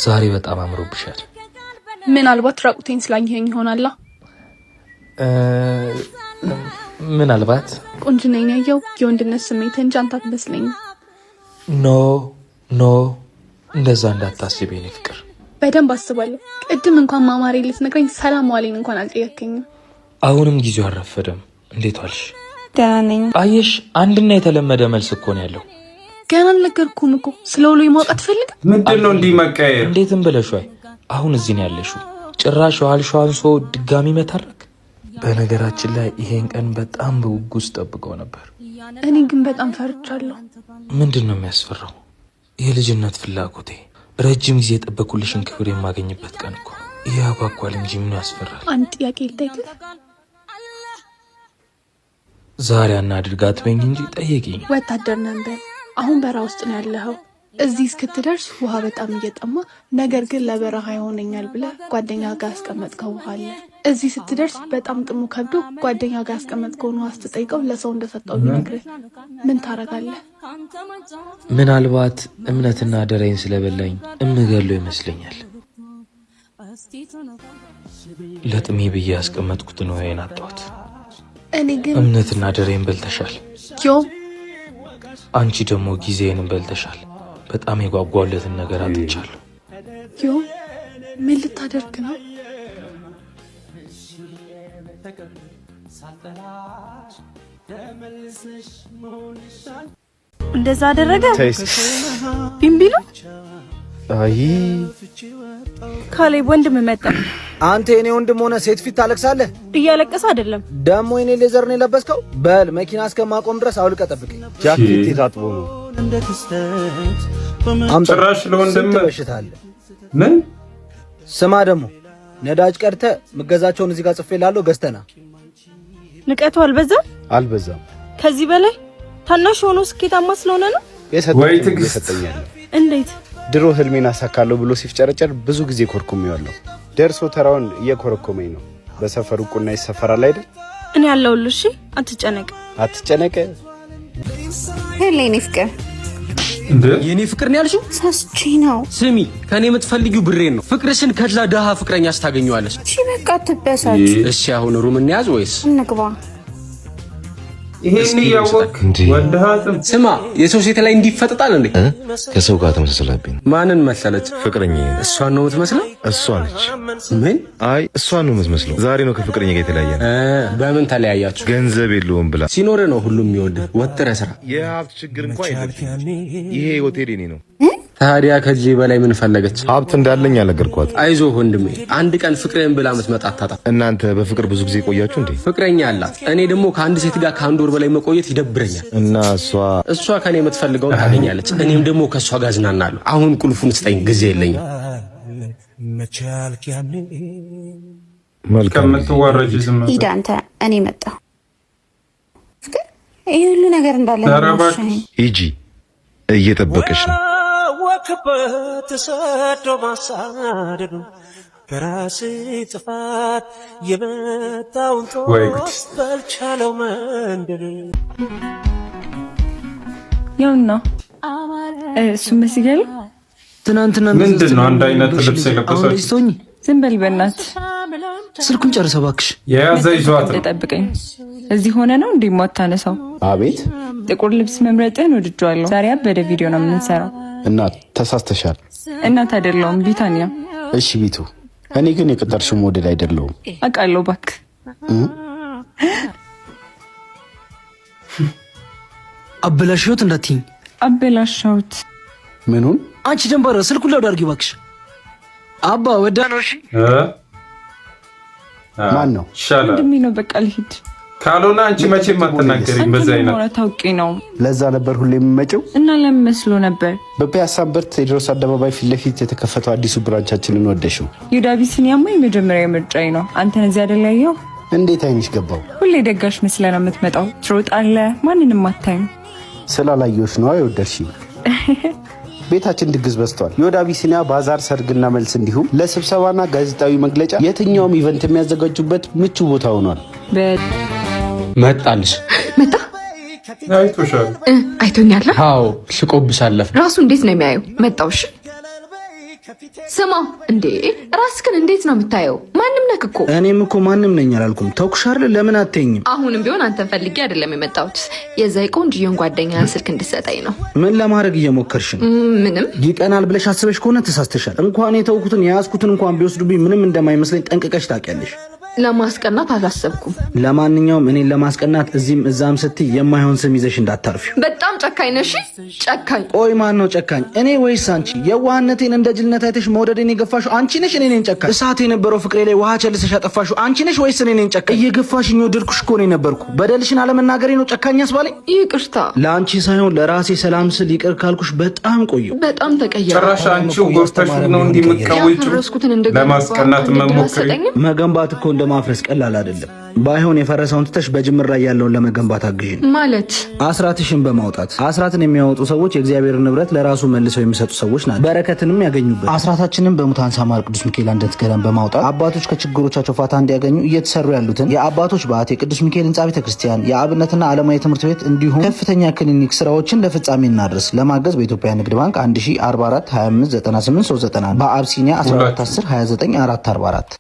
ዛሬ በጣም አምሮብሻል። ምናልባት ራቁቴን ስላየኸኝ ይሆናል። ምናልባት ቁንጅናዬን ያየው የወንድነት ስሜት እንጂ አንተ አትመስለኝም። ኖ እንደዛ እንዳታስቢ የኔ ፍቅር። በደንብ አስባለሁ። ቅድም እንኳን ማማሬ ልትነግረኝ ሰላም ዋሌን እንኳን አልጠየከኝም። አሁንም ጊዜው አልረፈደም። እንዴት ዋልሽ? ደህና ነኝ። አየሽ፣ አንድና የተለመደ መልስ እኮ ነው ያለው። ገና አልነገርኩም እኮ ስለ ውሎ ማውቃት ፈልግ። ምንድነው እንዲህ መቀየር? እንዴትም ብለሽዋይ አሁን እዚህ ነው ያለሽው። ጭራሽ ዋልሽው አንሶ ድጋሚ መታረቅ። በነገራችን ላይ ይሄን ቀን በጣም በጉጉት ጠብቀው ነበር። እኔ ግን በጣም ፈርቻለሁ። ምንድነው የሚያስፈራው? የልጅነት ፍላጎቴ ረጅም ጊዜ የጠበቁልሽን ክብር የማገኝበት ቀን እኮ ያጓጓል እንጂ ምን ያስፈራል? አንድ ጥያቄ ልጠይቅህ። ዛሬ አናድርጋት በኝ እንጂ ጠይቂኝ። ወታደር ነበር። አሁን በረሃ ውስጥ ነው ያለኸው። እዚህ እስክትደርስ ውሃ በጣም እየጠማ ነገር ግን ለበረሃ ይሆነኛል ብለህ ጓደኛ ጋር ያስቀመጥከው ውሃ አለ። እዚህ ስትደርስ በጣም ጥሙ ከብዶ ጓደኛ ጋር ያስቀመጥከውን ውሃ ስትጠይቀው ለሰው እንደሰጠው ቢነግርህ ምን ታረጋለህ? ምናልባት እምነትና አደራዬን ስለበላኝ እምገለው ይመስለኛል። ለጥሜ ብዬ ያስቀመጥኩትን ውሃዬን አጣሁት። እኔ ግን እምነትና አደራዬን በልተሻል። አንቺ ደግሞ ጊዜዬንም በልተሻል። በጣም የጓጓለትን ነገር አጥቻለሁ። ምን ልታደርግ ነው? እንደዛ አደረገ ቢምቢሉ። አይ ካሌብ ወንድም መጣ። አንተ የኔ ወንድም ሆነ ሴት ፊት ታለቅሳለህ? እያለቀሰ አይደለም ደሞ የኔ ሌዘር ነው የለበስከው። በል መኪና እስከማቆም ድረስ አውልቀህ ጠብቀኝ። ጃኬት ታጥቦ ነው ጭራሽ ለወንድም በሽታለ። ምን ስማ ደግሞ ነዳጅ ቀርተ ምገዛቸውን እዚህ ጋር ጽፌልሃለሁ፣ ገዝተና። ንቀቱ አልበዛም? አልበዛም። ከዚህ በላይ ታናሽ ሆኖ ስኬታማ ስለሆነ ነው የሰጠኛል። እንዴት ድሮ ህልሜን አሳካለሁ ብሎ ሲፍጨረጨር ብዙ ጊዜ ኮርኩሜዋለሁ። ደርሶ ተራውን እየኮረኮመኝ ነው። በሰፈሩ ቁና ይሰፈራል አይደል? እኔ ያለሁልሽ። አትጨነቅ አትጨነቅ። ሄሌኒ ፍቅር የኔ ፍቅር ነው ያልሽው? ሳስቺ ነው። ስሚ ከኔ የምትፈልጊው ብሬን ነው። ፍቅርሽን ከዛ ደሃ ፍቅረኛስ ታገኘዋለሽ። እሺ በቃ አትበሳጭ። እሺ አሁን ሩም እንያዝ ወይስ እንግባ? ይሄን ያወቅ ወንድሃትም ስማ፣ የሰው ሴት ላይ እንዲፈጠጣል እንዴ? ከሰው ጋር ተመሳሰለብኝ። ማንን መሰለች? ፍቅረኛ። እሷን ነው የምትመስለው? እሷ ነች። ምን? አይ እሷን ነው የምትመስለው። ዛሬ ነው ከፍቅረኛ ጋር የተለያየ። በምን ተለያያችሁ? ገንዘብ የለውም ብላ። ሲኖር ነው ሁሉም የሚወድ። ወጥረህ ስራ። የሀብት ችግር እንኳን የለብኝም። ይሄ ሆቴል የኔ ነው። ታዲያ ከዚህ በላይ ምን ፈለገች? ሀብት እንዳለኝ አልነገርኳት። አይዞህ ወንድሜ፣ አንድ ቀን ፍቅሬን ብላ የምትመጣ አታጣም። እናንተ በፍቅር ብዙ ጊዜ ቆያችሁ እንዴ? ፍቅረኛ አላት። እኔ ደግሞ ከአንድ ሴት ጋር ከአንድ ወር በላይ መቆየት ይደብረኛል። እና እሷ ከኔ የምትፈልገውን ታገኛለች፣ እኔም ደግሞ ከእሷ ጋር ዝናናለሁ። አሁን ቁልፉን ስጠኝ፣ ጊዜ የለኝም። መልካም ሂድ አንተ። እኔ መጣሁ። ፍቅር ይህ ሁሉ ነገር እንዳለ ሂጂ፣ እየጠበቀሽ ነው። ወክበት ተሰዶ ማሳደዱ በራስ ጥፋት የመጣውን ጦስ በልቻለው መንደር ያውና እሱ መስገል ትናንትና ምንድነው አንድ አይነት ልብስ የለበሳችሁ? ዝም በል በእናትህ። ስልኩን ጨርሰው እባክሽ። የያዘ ይዟት ነው። ጠብቀኝ። እዚህ ሆነ ነው እንዴ የማታነሳው? አቤት። ጥቁር ልብስ መምረጥህን ወድጄዋለሁ። ዛሬ አበደ ቪዲዮ ነው የምንሰራው። እናት ተሳስተሻል። እናት አይደለሁም ቢታንያ። እሺ ቢቱ፣ እኔ ግን የቀጠርሽው ሞዴል አይደለሁም። አውቃለሁ እባክህ። አበላሽሁት እንዳትይኝ። አበላሽሁት ምኑን? አንቺ ደንባራ ስልኩን ላውድ አድርጊው እባክሽ። አባ ወዳ ነው። እሺ ማን ነው? ወንድሜ ነው። በቃ ልሂድ። ካልሆነ አንቺ መቼም አትናገሪም። በዛ አይነት ታውቂ ነው። ለዛ ነበር ሁሌ የምመጪው። እና ለምን መስሎ ነበር? በፒያሳ በር ቴዎድሮስ አደባባይ ፊት ለፊት የተከፈተው አዲሱ ብራንቻችንን ወደሽው? ይሁዳ ቢሲኒያማ የመጀመሪያ ምርጫዬ ነው። አንተን እዚህ አይደል ያየው? እንዴት አይንሽ ገባው? ሁሌ ደጋሽ መስለህ ነው የምትመጣው። ትሮጣለህ፣ ማንንም አታይም። ስላላየሁሽ ነው የወደድሽኝ። ቤታችን ድግስ በዝቷል። ይሁዳ ቢሲኒያ ባዛር፣ ሰርግና መልስ እንዲሁም ለስብሰባና ጋዜጣዊ መግለጫ የትኛውም ኢቨንት የሚያዘጋጁበት ምቹ ቦታ ሆኗል። መጣልሽ? መጣ? አይቶሻል? አይቶኛል። አዎ፣ ሽቆብሻል። ራሱ እንዴት ነው የሚያየው? መጣውሽ ስማ እንዴ ራስክን እንዴት ነው የምታየው? ማንም ነክ እኮ። እኔም እኮ ማንም ነኝ አላልኩም። ተውኩሻር ለምን አትይኝም? አሁንም ቢሆን አንተን ፈልጌ አይደለም የመጣሁት። የዛይ ቆንጆዬን ጓደኛ ስልክ እንድትሰጠኝ ነው። ምን ለማድረግ እየሞከርሽ ነው? ምንም። ይቀናል ብለሽ አስበሽ ከሆነ ተሳስተሻል። እንኳን የተውኩትን የያዝኩትን እንኳን ቢወስዱብኝ ምንም እንደማይመስለኝ ጠንቅቀሽ ታውቂያለሽ። ለማስቀናት አላሰብኩም። ለማንኛውም እኔን ለማስቀናት እዚህም እዛም ስትይ የማይሆን ስም ይዘሽ እንዳታርፊው። በጣም ጨካኝ ነሽ። ጨካኝ። ቆይ ማን ነው ጨካኝ? እኔ ወይስ አንቺ? የዋህነቴን እንደ ጅልነት አይተሽ መውደዴን የገፋሽው አንቺ ነሽ? እኔ ነኝ ጨካኝ? እሳት የነበረው ፍቅሬ ላይ ውሃ ቸልሰሽ ያጠፋሽው አንቺ ነሽ ወይስ እኔ ነኝ ጨካኝ? እየገፋሽኝ ወደድኩሽ እኮ ነው የነበርኩ። በደልሽን አለመናገሬ ነው ጨካኝ ያስባለኝ? ይቅርታ። ለአንቺ ሳይሆን ለራሴ ሰላም ስል ይቅር ካልኩሽ በጣም ቆየሁ። በጣም ተቀየረ። ጭራሽ አንቺው ጎርተሽ ነው እንዲህ የምትቀውጪው? ለማስቀናት መሞከር መገንባት እኮ እንደማፍረስ ቀላል አይደለም። ባይሆን የፈረሰውን ትተሽ በጅምር ላይ ያለውን ለመገንባት አግዥኝ። ማለት አስራትሽን በማውጣት አስራትን የሚያወጡ ሰዎች የእግዚአብሔር ንብረት ለራሱ መልሰው የሚሰጡ ሰዎች ናቸው። በረከትንም ያገኙበት። አስራታችንን በሙታን ሳማር ቅዱስ ሚካኤል አንድነት ገዳም በማውጣት አባቶች ከችግሮቻቸው ፋታ እንዲያገኙ እየተሰሩ ያሉትን የአባቶች በዓት፣ የቅዱስ ሚካኤል ህንጻ ቤተክርስቲያን፣ የአብነትና ዓለማዊ ትምህርት ቤት እንዲሁም ከፍተኛ ክሊኒክ ስራዎችን ለፍጻሜ እናድርስ። ለማገዝ በኢትዮጵያ ንግድ ባንክ 1044 25 98 391 በአብሲኒያ 1410 29 444